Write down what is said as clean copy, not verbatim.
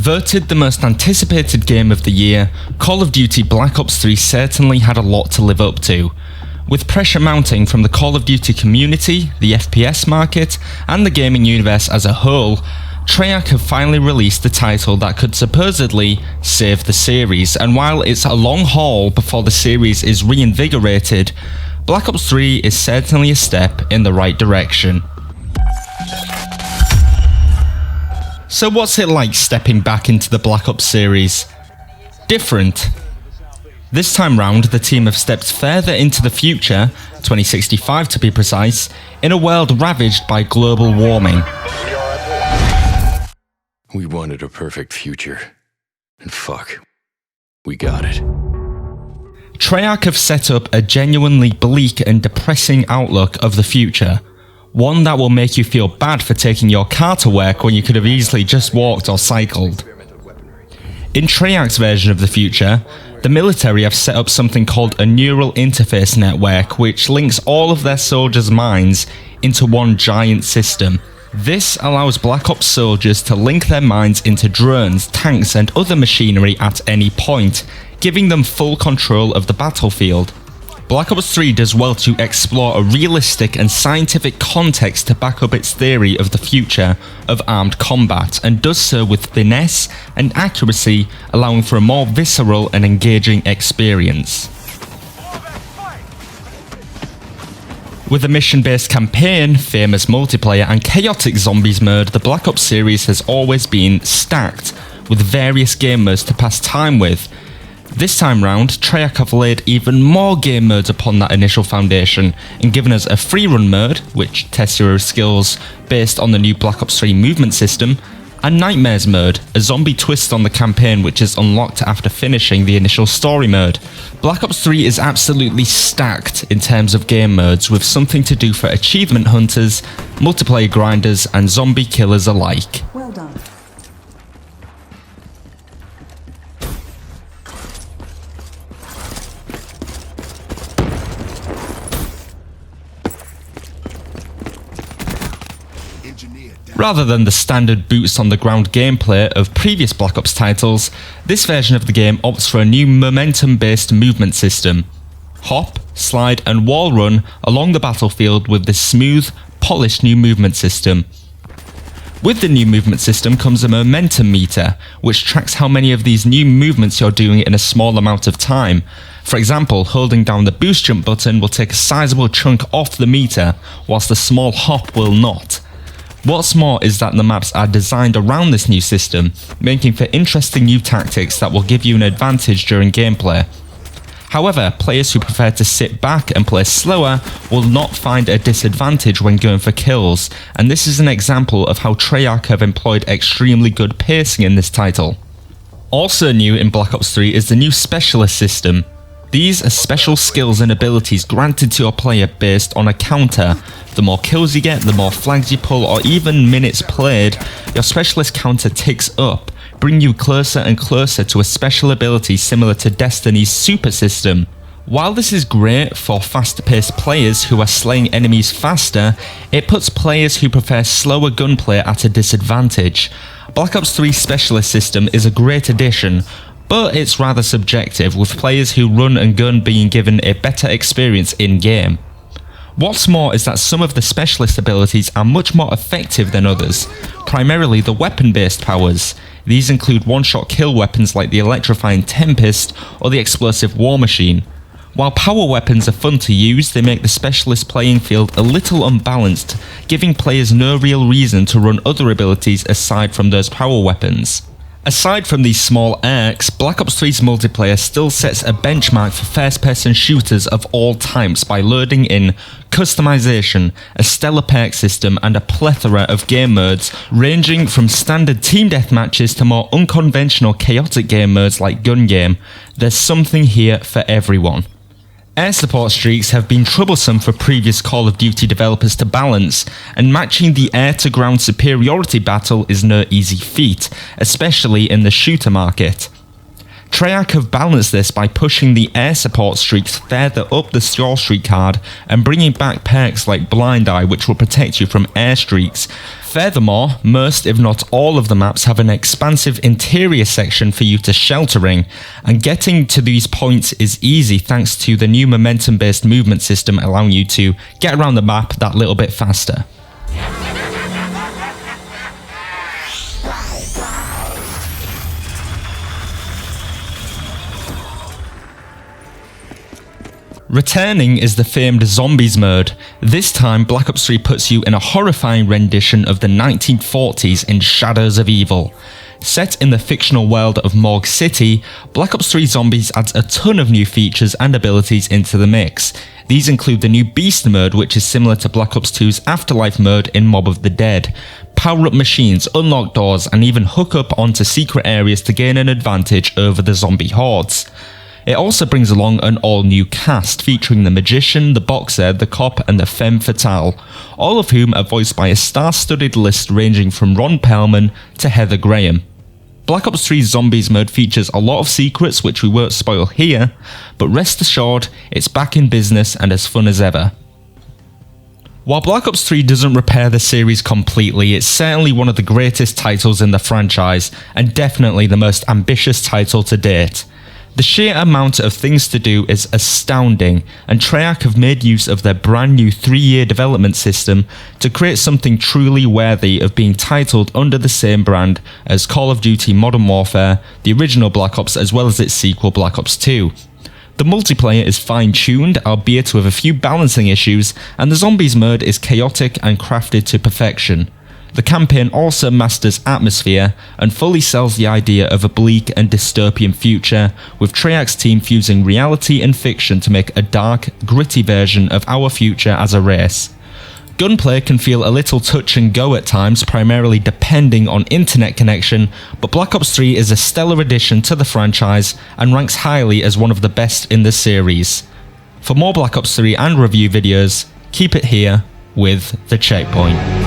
Voted the most anticipated game of the year, Call of Duty Black Ops 3 certainly had a lot to live up to. With pressure mounting from the Call of Duty community, the FPS market, and the gaming universe as a whole, Treyarch have finally released the title that could supposedly save the series, and while it's a long haul before the series is reinvigorated, Black Ops 3 is certainly a step in the right direction. So what's it like stepping back into the Black Ops series? Different. This time round, the team have stepped further into the future, 2065 to be precise, in a world ravaged by global warming. We wanted a perfect future. And fuck, we got it. Treyarch have set up a genuinely bleak and depressing outlook of the future. One that will make you feel bad for taking your car to work when you could have easily just walked or cycled. In Treyarch's version of the future, the military have set up something called a neural interface network, which links all of their soldiers' minds into one giant system. This allows Black Ops soldiers to link their minds into drones, tanks and other machinery at any point, giving them full control of the battlefield. Black Ops 3 does well to explore a realistic and scientific context to back up its theory of the future of armed combat, and does so with finesse and accuracy, allowing for a more visceral and engaging experience. With a mission-based campaign, famous multiplayer and chaotic zombies mode, the Black Ops series has always been stacked with various game modes to pass time with. This time round, Treyarch have laid even more game modes upon that initial foundation and given us a free run mode, which tests your skills based on the new Black Ops 3 movement system, and Nightmares mode, a zombie twist on the campaign which is unlocked after finishing the initial story mode. Black Ops 3 is absolutely stacked in terms of game modes, with something to do for achievement hunters, multiplayer grinders and zombie killers alike. Well done. Rather than the standard boots on the ground gameplay of previous Black Ops titles, this version of the game opts for a new momentum-based movement system. Hop, slide and wall run along the battlefield with this smooth, polished new movement system. With the new movement system comes a momentum meter, which tracks how many of these new movements you're doing in a small amount of time. For example, holding down the boost jump button will take a sizable chunk off the meter, whilst the small hop will not. What's more is that the maps are designed around this new system, making for interesting new tactics that will give you an advantage during gameplay. However, players who prefer to sit back and play slower will not find a disadvantage when going for kills, and this is an example of how Treyarch have employed extremely good pacing in this title. Also new in Black Ops 3 is the new specialist system. These are special skills and abilities granted to your player based on a counter. The more kills you get, the more flags you pull, or even minutes played, your specialist counter ticks up, bringing you closer and closer to a special ability similar to Destiny's super system. While this is great for fast-paced players who are slaying enemies faster, it puts players who prefer slower gunplay at a disadvantage. Black Ops 3 specialist system is a great addition, but it's rather subjective, with players who run and gun being given a better experience in-game. What's more is that some of the specialist abilities are much more effective than others, primarily the weapon-based powers. These include one-shot kill weapons like the electrifying Tempest or the explosive War Machine. While power weapons are fun to use, they make the specialist playing field a little unbalanced, giving players no real reason to run other abilities aside from those power weapons. Aside from these small irks, Black Ops 3's multiplayer still sets a benchmark for first-person shooters of all types by loading in customization, a stellar perk system and a plethora of game modes, ranging from standard team deathmatches to more unconventional chaotic game modes like gun game. There's something here for everyone. Air support streaks have been troublesome for previous Call of Duty developers to balance, and matching the air-to-ground superiority battle is no easy feat, especially in the shooter market. Treyarch have balanced this by pushing the air support streaks further up the score streak card and bringing back perks like Blind Eye, which will protect you from air streaks. Furthermore, most if not all of the maps have an expansive interior section for you to shelter in, and getting to these points is easy thanks to the new momentum based movement system allowing you to get around the map that little bit faster. Returning is the famed Zombies mode. This time, Black Ops 3 puts you in a horrifying rendition of the 1940s in Shadows of Evil. Set in the fictional world of Morgue City, Black Ops 3 Zombies adds a ton of new features and abilities into the mix. These include the new Beast mode, which is similar to Black Ops 2's Afterlife mode in Mob of the Dead. Power up machines, unlock doors, and even hook up onto secret areas to gain an advantage over the zombie hordes. It also brings along an all-new cast featuring the Magician, the Boxer, the Cop and the Femme Fatale, all of whom are voiced by a star-studded list ranging from Ron Perlman to Heather Graham. Black Ops 3 Zombies mode features a lot of secrets which we won't spoil here, but rest assured it's back in business and as fun as ever. While Black Ops 3 doesn't repair the series completely, it's certainly one of the greatest titles in the franchise and definitely the most ambitious title to date. The sheer amount of things to do is astounding, and Treyarch have made use of their brand new 3-year development system to create something truly worthy of being titled under the same brand as Call of Duty Modern Warfare, the original Black Ops as well as its sequel Black Ops 2. The multiplayer is fine-tuned, albeit with a few balancing issues, and the Zombies mode is chaotic and crafted to perfection. The campaign also masters atmosphere and fully sells the idea of a bleak and dystopian future, with Treyarch's team fusing reality and fiction to make a dark, gritty version of our future as a race. Gunplay can feel a little touch and go at times, primarily depending on internet connection, but Black Ops 3 is a stellar addition to the franchise and ranks highly as one of the best in the series. For more Black Ops 3 and review videos, keep it here with The Checkpoint.